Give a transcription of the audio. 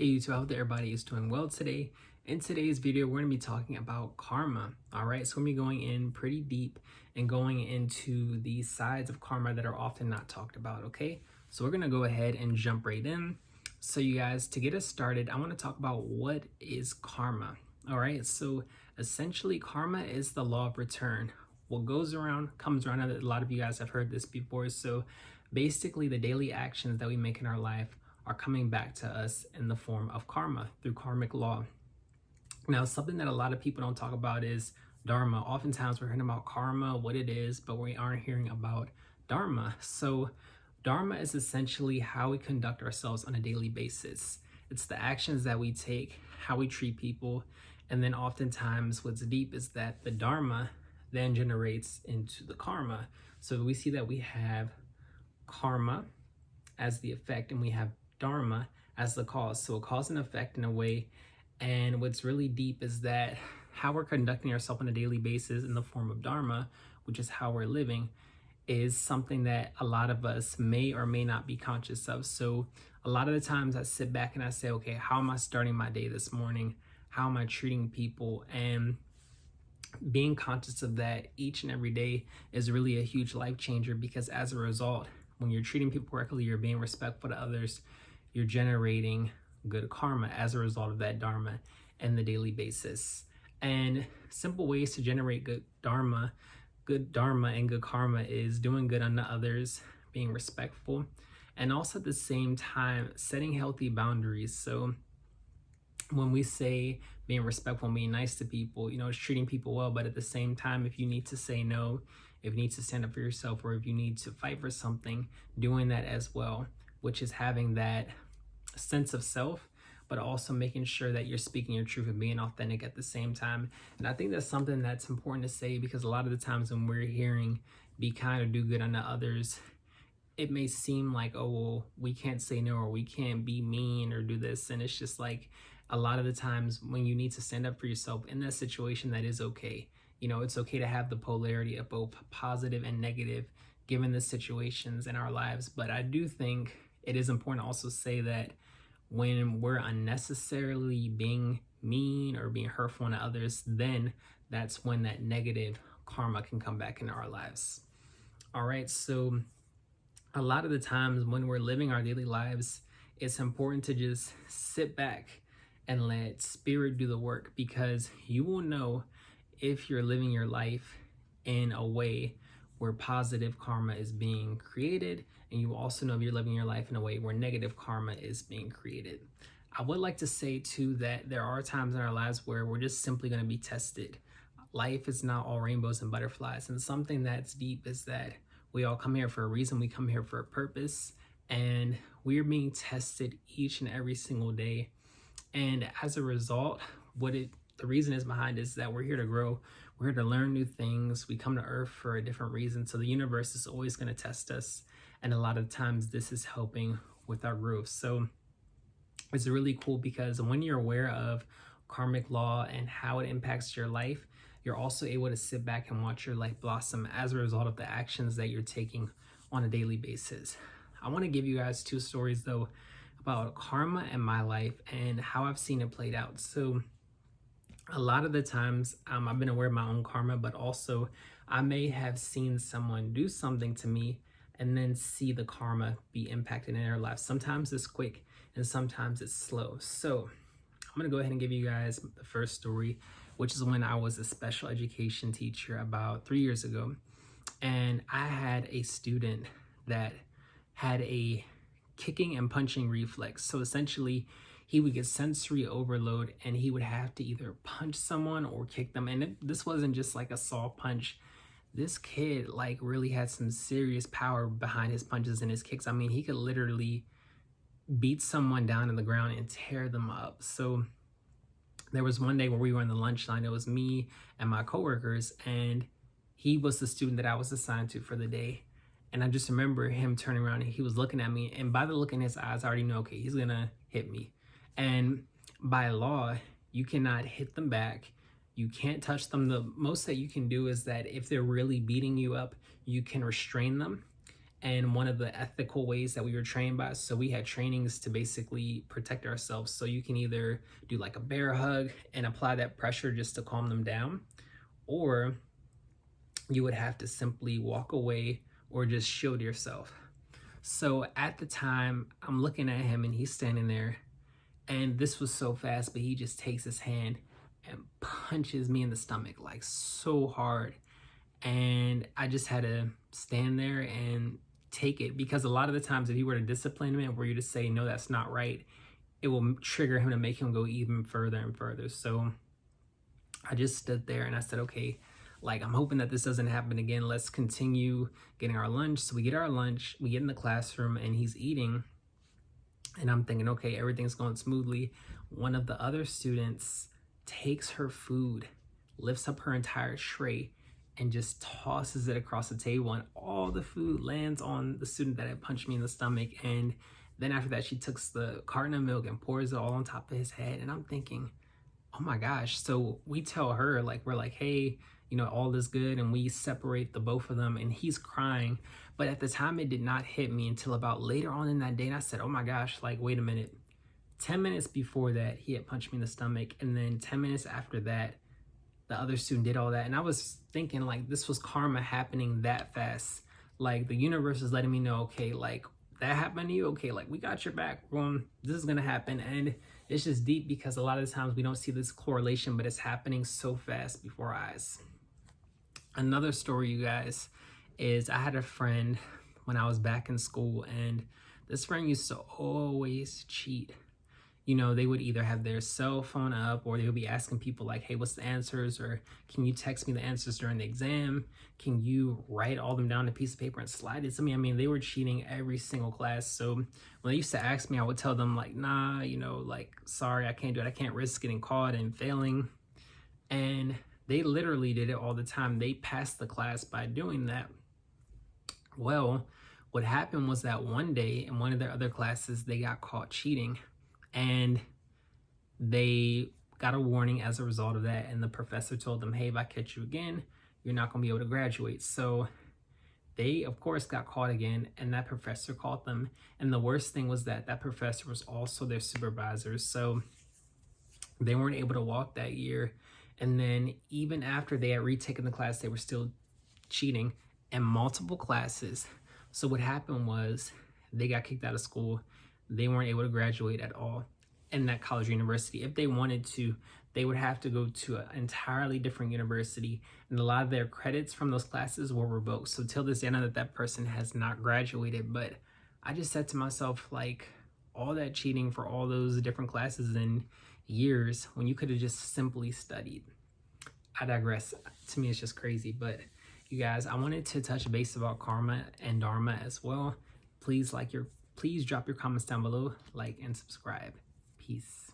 Hey YouTube, I hope that everybody is doing well today. In today's video, we're going to be talking about karma. All right, so we're going to be going in pretty deep and going into the sides of karma that are often not talked about. Okay, so we're going to go ahead and jump right in. So you guys, to get us started, I want to talk about what is karma. All right, so essentially karma is the law of return. What goes around comes around. A lot of you guys have heard this before. So basically the daily actions that we make in our life are coming back to us in the form of karma through karmic law. Now, something that a lot of people don't talk about is dharma. Oftentimes we're hearing about karma, what it is, but we aren't hearing about dharma. So dharma is essentially how we conduct ourselves on a daily basis. It's the actions that we take, how we treat people, and then oftentimes what's deep is that the dharma then generates into the karma. So we see that we have karma as the effect and we have dharma as the cause. So a cause and effect in a way. And what's really deep is that how we're conducting ourselves on a daily basis in the form of dharma, which is how we're living, is something that a lot of us may or may not be conscious of. So a lot of the times I sit back and I say, okay, how am I starting my day this morning? How am I treating people? And being conscious of that each and every day is really a huge life changer, because as a result, when you're treating people correctly, you're being respectful to others, you're generating good karma as a result of that dharma and the daily basis. And simple ways to generate good dharma and good karma is doing good unto others, being respectful, and also at the same time setting healthy boundaries. So when we say being respectful and being nice to people, it's treating people well, but at the same time, if you need to say no, if you need to stand up for yourself, or if you need to fight for something, doing that as well, which is having that sense of self, but also making sure that you're speaking your truth and being authentic at the same time. And I think that's something that's important to say, because a lot of the times when we're hearing be kind or do good unto others, it may seem like, oh, well, we can't say no, or we can't be mean or do this. And it's just like, a lot of the times when you need to stand up for yourself in that situation, that is okay. It's okay to have the polarity of both positive and negative given the situations in our lives. But I do think it is important to also say that when we're unnecessarily being mean or being hurtful to others, then that's when that negative karma can come back into our lives. All right, so a lot of the times when we're living our daily lives, it's important to just sit back and let spirit do the work, because you will know if you're living your life in a way where positive karma is being created, and you also know if you're living your life in a way where negative karma is being created. I would like to say too that there are times in our lives where we're just simply going to be tested. Life is not all rainbows and butterflies, and something that's deep is that we all come here for a reason. We come here for a purpose, and we're being tested each and every single day. And as a result, the reason is behind is that we're here to grow. We're here to learn new things. We come to Earth for a different reason. So the universe is always going to test us. And a lot of times this is helping with our growth. So it's really cool, because when you're aware of karmic law and how it impacts your life, you're also able to sit back and watch your life blossom as a result of the actions that you're taking on a daily basis. I want to give you guys two stories though about karma in my life and how I've seen it played out. So a lot of the times I've been aware of my own karma, but also I may have seen someone do something to me and then see the karma be impacted in their life. Sometimes it's quick and sometimes it's slow. So I'm gonna go ahead and give you guys the first story, which is when I was a special education teacher about 3 years ago. And I had a student that had a kicking and punching reflex. So essentially he would get sensory overload and he would have to either punch someone or kick them. And this wasn't just like a soft punch. This kid really had some serious power behind his punches and his kicks. I mean, he could literally beat someone down on the ground and tear them up. So there was one day where we were on the lunch line. It was me and my coworkers, and he was the student that I was assigned to for the day. And I just remember him turning around and he was looking at me. And by the look in his eyes, I already know, okay, he's gonna hit me. And by law, you cannot hit them back. You can't touch them. The most that you can do is that if they're really beating you up, you can restrain them and one of the ethical ways that we were trained by. So we had trainings to basically protect ourselves. So you can either do like a bear hug and apply that pressure just to calm them down, or you would have to simply walk away or just shield yourself. So at the time, I'm looking at him and he's standing there, and this was so fast, but he just takes his hand and punches me in the stomach like so hard. And I just had to stand there and take it, because a lot of the times if you were to discipline him, were you to say, no, that's not right, it will trigger him to make him go even further and further. So I just stood there and I said, okay, like, I'm hoping that this doesn't happen again. Let's continue getting our lunch. So we get our lunch, we get in the classroom, and he's eating. And I'm thinking, okay, everything's going smoothly. One of the other students takes her food, lifts up her entire tray, and just tosses it across the table. And all the food lands on the student that had punched me in the stomach. And then after that, she takes the carton of milk and pours it all on top of his head. And I'm thinking, oh my gosh. So we tell her, like, we're like, hey, you know, all is good, and we separate the both of them, and he's crying. But at the time, it did not hit me until about later on in that day, and I said, oh my gosh, like, wait a minute. 10 minutes before that, he had punched me in the stomach, and then 10 minutes after that, the other student did all that. And I was thinking, like, this was karma happening that fast. Like, the universe is letting me know, okay, like, that happened to you, okay, like, we got your back, this is gonna happen. And it's just deep, because a lot of the times we don't see this correlation, but it's happening so fast before our eyes. Another story, you guys, is I had a friend when I was back in school, and this friend used to always cheat. You know, they would either have their cell phone up, or they would be asking people like, hey, what's the answers? Or can you text me the answers during the exam? Can you write all them down on a piece of paper and slide it to me? I mean, they were cheating every single class. So when they used to ask me, I would tell them like, nah, you know, like, sorry, I can't do it. I can't risk getting caught and failing. And they literally did it all the time. They passed the class by doing that. Well, what happened was that one day in one of their other classes, they got caught cheating, and they got a warning as a result of that. And the professor told them, hey, if I catch you again, you're not going to be able to graduate. So they, of course, got caught again, and that professor caught them. And the worst thing was that that professor was also their supervisor. So they weren't able to walk that year. And then even after they had retaken the class, they were still cheating in multiple classes. So what happened was they got kicked out of school. They weren't able to graduate at all in that college or university. If they wanted to, they would have to go to an entirely different university. And a lot of their credits from those classes were revoked. So till this day, I know that that person has not graduated. But I just said to myself, like, all that cheating for all those different classes and years when you could have just simply studied. I digress. To me, it's just crazy. But you guys, I wanted to touch base about karma and dharma as well. Please drop your comments down below, like and subscribe. Peace.